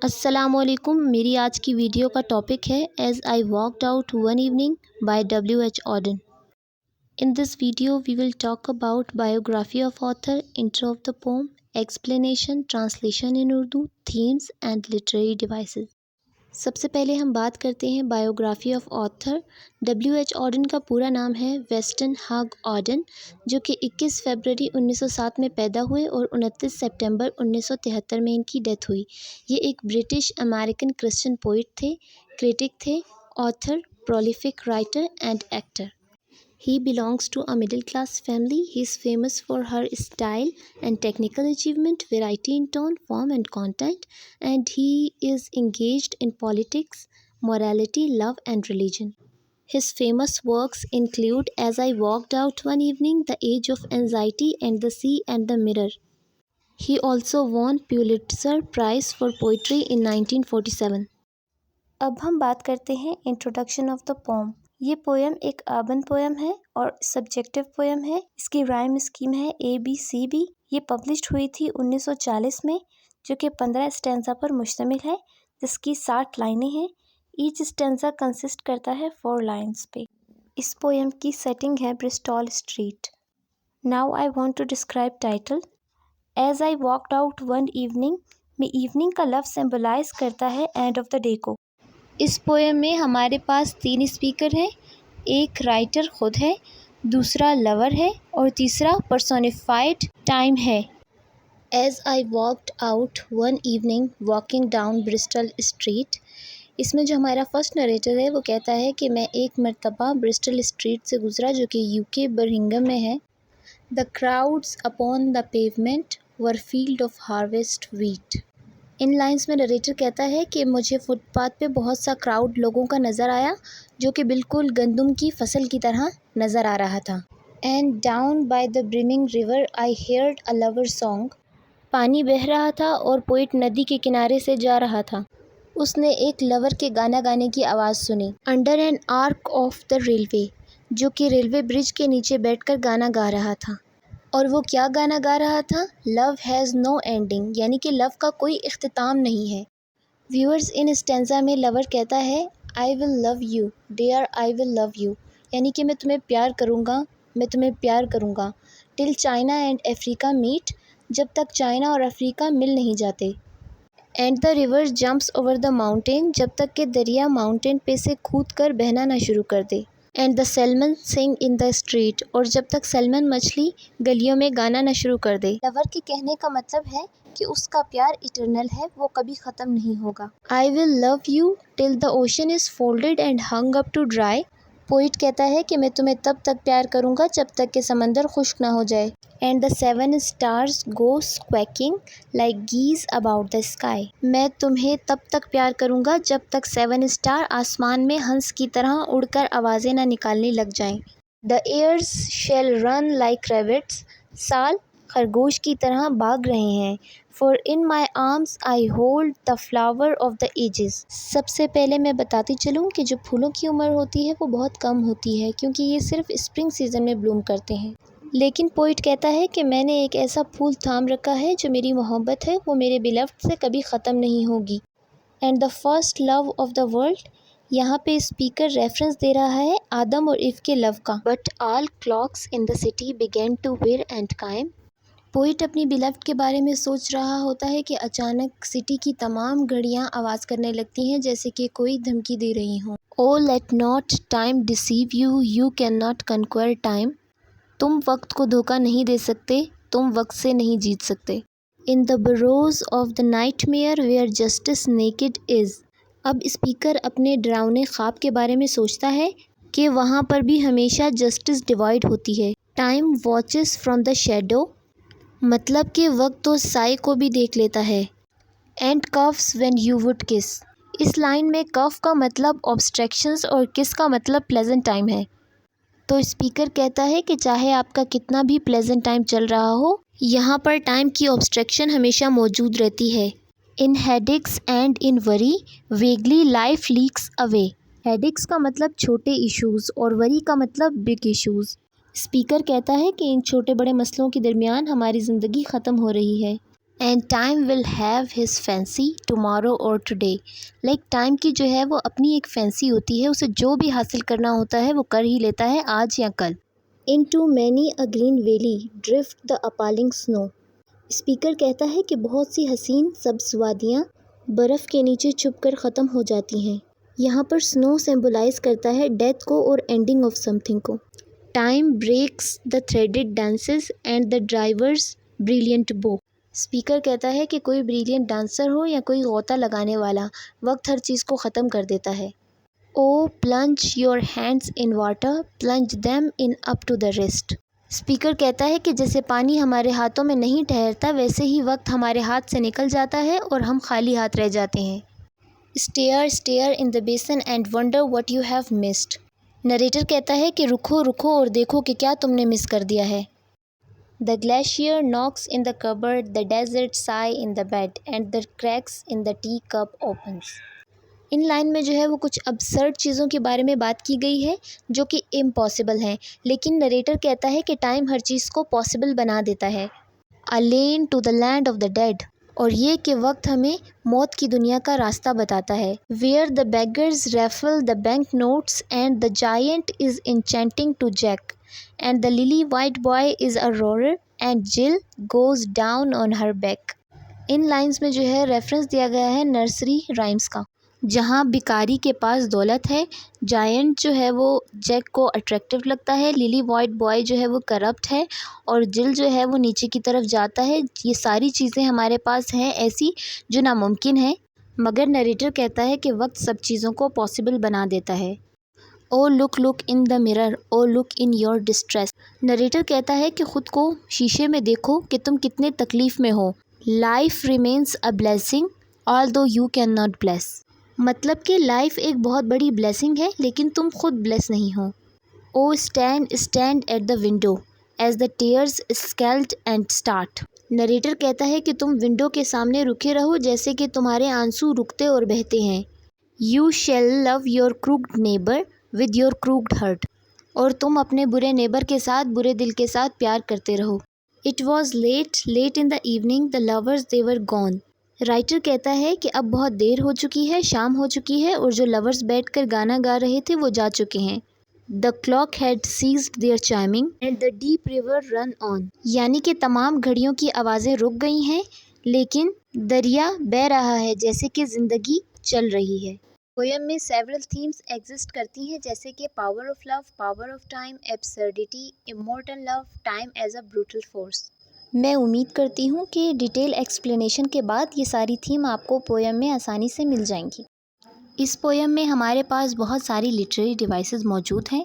السلام علیکم. میری آج کی ویڈیو کا ٹاپک ہے as I walked out one evening by W.H. Auden. In this video we will talk about biography of author, intro of the poem, explanation, translation in Urdu, themes and literary devices. سب سے پہلے ہم بات کرتے ہیں biography of author. W.H. Auden کا پورا نام ہے ویسٹن ہگ آڈن، جو کہ 21 فروری 1907 میں پیدا ہوئے اور 29 سپٹمبر 1973 میں ان کی ڈیتھ ہوئی. یہ ایک برٹش امریکن کرسچن پوئٹ تھے، کریٹک تھے، author, prolific writer and actor. He belongs to a middle-class family. He is famous for her style and technical achievement, variety in tone, form and content, and he is engaged in politics, morality, love and religion. His famous works include As I Walked Out One Evening, The Age of Anxiety and The Sea and the Mirror. He also won Pulitzer Prize for Poetry in 1947. اب ہم بات کرتے ہیں introduction of the پوم. یہ poem ایک urban poem ہے اور subjective poem ہے. اس کی رائم اسکیم ہے ABCB. یہ پبلشڈ ہوئی تھی 1940 میں، جو کہ 15 اسٹینزا پر مشتمل ہے، جس کی 60 لائنیں ہیں. ایچ اسٹینزا کنسسٹ کرتا ہے 4 لائنز پہ. اس پویم کی سیٹنگ ہے Bristol Street. Now I want to describe title. As I walked out one evening میں ایوننگ کا لفظ سمبلائز کرتا ہے اینڈ آف دا ڈے کو. اس پویم میں ہمارے پاس 3 اسپیکر ہیں. ایک رائٹر خود ہے، دوسرا لور ہے اور تیسرا پرسونیفائڈ ٹائم ہے. As I walked out one evening walking down Bristol Street. اس میں جو ہمارا فرسٹ نریٹر ہے وہ کہتا ہے کہ میں ایک مرتبہ برسٹل اسٹریٹ سے گزرا، جو کہ UK برمنگھم میں ہے. The crowds upon the pavement were fields of harvest wheat. ان لائنز میں نریٹر کہتا ہے کہ مجھے فٹ پاتھ پہ بہت سا کراؤڈ لوگوں کا نظر آیا، جو کہ بالکل گندم کی فصل کی طرح نظر آ رہا تھا. And down by the brimming river I heard a lover song. پانی بہہ رہا تھا اور پوئٹ ندی کے کنارے سے جا رہا تھا. اس نے ایک لور کے گانا گانے کی آواز سنی. Under an arch of the railway, جو کہ ریلوے برج کے نیچے بیٹھ کر گانا گا رہا تھا. اور وہ کیا گانا گا رہا تھا؟ لو ہیز نو اینڈنگ، یعنی کہ لو کا کوئی اختتام نہیں ہے. ویورز، ان اسٹینزا میں لور کہتا ہے I will love you dear, I will love you, یعنی کہ میں تمہیں پیار کروں گا، میں تمہیں پیار کروں گا. ٹل چائنا اینڈ افریقہ میٹ، جب تک چائنا اور افریقہ مل نہیں جاتے. And the river jumps over the mountain, جب تک کہ دریا ماؤنٹین پہ سے کود کر بہنا نہ شروع کر دے. اینڈ دا سیلمن سنگ ان دا اسٹریٹ، اور جب تک سیلمن مچھلی گلیوں میں گانا نہ شروع کر دے. لور کے کہنے کا مطلب ہے کہ اس کا پیار ایٹرنل ہے، وہ کبھی ختم نہیں ہوگا. I will love you till the ocean is folded and hung up to dry. Poet کہتا ہے کہ میں تمہیں تب تک پیار کروں گا جب تک کہ سمندر خشک نہ ہو جائے. And the 7 stars go squawking like geese about the sky. میں تمہیں تب تک پیار کروں گا جب تک 7 اسٹار آسمان میں ہنس کی طرح اڑ کر آوازیں نہ نکالنے لگ جائیں. The years shall run like rabbits. سال خرگوش کی طرح بھاگ رہے ہیں. For in my arms I hold the flower of the ages. سب سے پہلے میں بتاتی چلوں کہ جو پھولوں کی عمر ہوتی ہے وہ بہت کم ہوتی ہے، کیونکہ یہ صرف اسپرنگ سیزن میں بلوم کرتے ہیں. لیکن پوئٹ کہتا ہے کہ میں نے ایک ایسا پھول تھام رکھا ہے جو میری محبت ہے، وہ میرے بیلفڈ سے کبھی ختم نہیں ہوگی. And the first love of the world. یہاں پہ اسپیکر ریفرنس دے رہا ہے آدم اور ایو کے لو کا. But all clocks in the city begin to whirr and chime. Poet اپنی بیلفڈ کے بارے میں سوچ رہا ہوتا ہے کہ اچانک سٹی کی تمام گھڑیاں آواز کرنے لگتی ہیں جیسے کہ کوئی دھمکی دے رہی ہوں. Oh let not time deceive you, you can not conquer time. تم وقت کو دھوکہ نہیں دے سکتے، تم وقت سے نہیں جیت سکتے. In the burrows of the nightmare where justice naked is. اب اسپیکر اپنے ڈراؤنے خواب کے بارے میں سوچتا ہے کہ وہاں پر بھی ہمیشہ جسٹس ڈیوائڈ ہوتی ہے. Time watches from the shadow, مطلب کہ وقت تو سائے کو بھی دیکھ لیتا ہے. And cuffs when you would کس. اس لائن میں کف کا مطلب آبسٹریکشنز اور کس کا مطلب پلیزنٹ ٹائم ہے. تو اسپیکر کہتا ہے کہ چاہے آپ کا کتنا بھی پلیزنٹ ٹائم چل رہا ہو، یہاں پر ٹائم کی آبسٹریکشن ہمیشہ موجود رہتی ہے. ان ہیڈیکس اینڈ ان وری ویگلی لائف لیکس اوے. ہیڈیکس کا مطلب چھوٹے ایشوز اور وری کا مطلب بگ ایشوز. اسپیکر کہتا ہے کہ ان چھوٹے بڑے مسئلوں کے درمیان ہماری زندگی ختم ہو رہی ہے. And time will have his fancy tomorrow اور ٹوڈے. لائک ٹائم کی جو ہے وہ اپنی ایک فینسی ہوتی ہے، اسے جو بھی حاصل کرنا ہوتا ہے وہ کر ہی لیتا ہے آج یا کل. Into many a green valley drift the appalling snow. Speaker کہتا ہے کہ بہت سی حسین سبز وادیاں برف کے نیچے چھپ کر ختم ہو جاتی ہیں. یہاں پر سنو سمبولائز کرتا ہے ڈیتھ کو اور اینڈنگ آف سم تھنگ کو. Time breaks the threaded dances and the drivers brilliant bow. Speaker کہتا ہے کہ کوئی بریلینٹ ڈانسر ہو یا کوئی غوطہ لگانے والا، وقت ہر چیز کو ختم کر دیتا ہے. Oh plunge your hands in water plunge them in up to the wrist. Speaker کہتا ہے کہ جیسے پانی ہمارے ہاتھوں میں نہیں ٹھہرتا، ویسے ہی وقت ہمارے ہاتھ سے نکل جاتا ہے اور ہم خالی ہاتھ رہ جاتے ہیں. Stare in the basin and wonder what you have missed. Narrator کہتا ہے کہ رکو رکو اور دیکھو کہ کیا تم نے مس کر دیا ہے. The glacier knocks in the cupboard the desert sighs in the bed and the cracks in the teacup opens. ان لائن میں جو ہے وہ کچھ ابسرڈ چیزوں کے بارے میں بات کی گئی ہے جو کہ امپاسبل ہیں، لیکن نریٹر کہتا ہے کہ ٹائم ہر چیز کو پاسبل بنا دیتا ہے. A lane to the land of the dead. اور یہ کہ وقت ہمیں موت کی دنیا کا راستہ بتاتا ہے. Where the beggars raffle the bank notes and the giant is enchanting to Jack and the lily white boy is a roarer and Jill goes down on her back. ان لائنز میں جو ہے ریفرنس دیا گیا ہے nursery rhymes کا، جہاں بیکاری کے پاس دولت ہے، جائنٹ جو ہے وہ جیک کو اٹریکٹیو لگتا ہے، للی وائٹ بوائے جو ہے وہ کرپٹ ہے، اور جل جو ہے وہ نیچے کی طرف جاتا ہے. یہ ساری چیزیں ہمارے پاس ہیں ایسی جو ناممکن ہیں، مگر نریٹر کہتا ہے کہ وقت سب چیزوں کو پاسبل بنا دیتا ہے. O look in the mirror O look in your distress. Narrator کہتا ہے کہ خود کو شیشے میں دیکھو کہ تم کتنے تکلیف میں ہو. Life remains a blessing although you can not bless. مطلب کہ لائف ایک بہت بڑی بلیسنگ ہے لیکن تم خود بلیس نہیں ہو. O stand at the window as the tears scald and start. Narrator کہتا ہے کہ تم ونڈو کے سامنے رکے رہو جیسے کہ تمہارے آنسو رکتے اور بہتے ہیں. You shall love your crooked neighbour with your crooked heart. اور تم اپنے برے نیبر کے ساتھ برے دل کے ساتھ پیار کرتے رہو. It was late in the evening the lovers they were gone. Writer کہتا ہے کہ اب بہت دیر ہو چکی ہے، شام ہو چکی ہے، اور جو لورز بیٹھ کر گانا گا رہے تھے وہ جا چکے ہیں. The clock had ceased their chiming and the deep river ran on. یعنی کہ تمام گھڑیوں کی آوازیں رک گئی ہیں لیکن دریا بہہ رہا ہے جیسے کہ زندگی چل رہی ہے. پویم میں سیورل تھیمز ایگزسٹ کرتی ہیں جیسے کہ power of love, power of time, absurdity, immortal love, time as a brutal force. میں امید کرتی ہوں کہ ڈیٹیل ایکسپلینیشن کے بعد یہ ساری تھیم آپ کو پویم میں آسانی سے مل جائیں گی. اس پویم میں ہمارے پاس بہت ساری لٹریری ڈیوائسز موجود ہیں.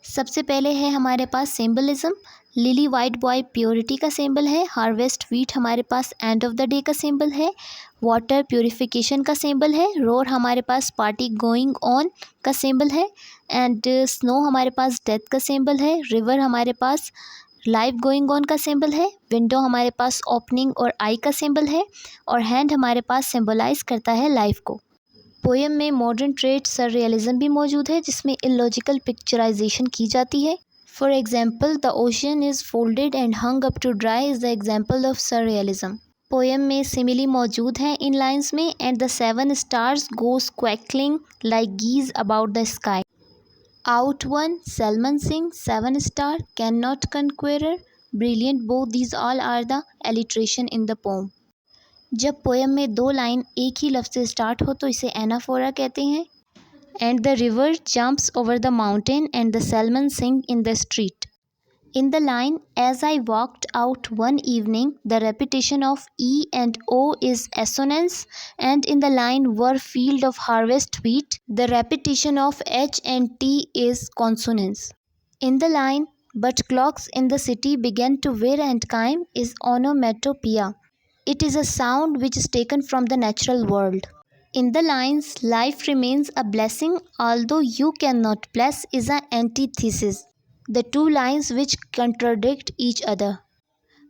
سب سے پہلے ہے ہمارے پاس سمبلزم. للی وائٹ بوائے پیورٹی کا سمبل ہے. ہارویسٹ ویٹ ہمارے پاس اینڈ آف دا ڈے کا سمبل ہے. واٹر پیوریفیکیشن کا سمبل ہے. رور ہمارے پاس پارٹی گوئنگ آن کا سمبل ہے. اینڈ سنو ہمارے پاس ڈیتھ کا سمبل ہے. ریور ہمارے پاس لائف گوئنگ آن کا سمبل ہے. ونڈو ہمارے پاس اوپننگ اور آئی کا سمبل ہے. اور ہینڈ ہمارے پاس سمبلائز کرتا ہے لائف کو. پویم میں ماڈرن ٹریٹ سر ریئلزم بھی موجود ہے جس میں illogical پکچرائزیشن کی جاتی ہے. For example the ocean is folded and hung up to dry is the example of surrealism. Poem میں سملی موجود ہیں ان لائنس میں. And the 7 stars goes squawking like geese about the sky. Out one salmon sing 7 star can not conqueror brilliant bow these all are the alliteration in the poem. جب poem میں 2 line ایک ہی لفظ سے start ہو تو اسے اینافورا کہتے ہیں. And the river jumps over the mountain and the salmon سنگ ان دا street. In the line, as I walked out one evening, the repetition of E and O is assonance, and in the line, were field of harvest wheat, the repetition of H and T is consonance. In the line, but clocks in the city began to whir and chime is onomatopoeia. It is a sound which is taken from the natural world. In the lines, life remains a blessing, although you cannot bless is an antithesis. The 2 lines which contradict each other.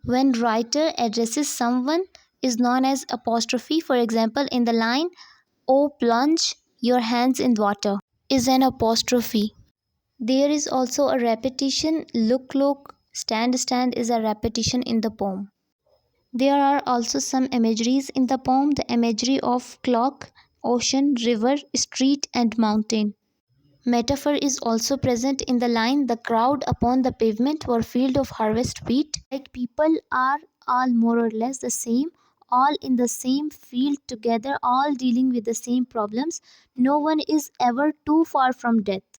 When writer addresses someone is known as apostrophe. For example, in the line, "Oh, plunge your hands in water" is an apostrophe. There is also a repetition. Look, stand is a repetition in the poem. There are also some imageries in the poem, the imagery of clock, ocean, river, street, and mountain. Metaphor is also present in the line, the crowd upon the pavement or field of harvest wheat. Like people are all more or less the same, all in the same field together, all dealing with the same problems. No one is ever too far from death.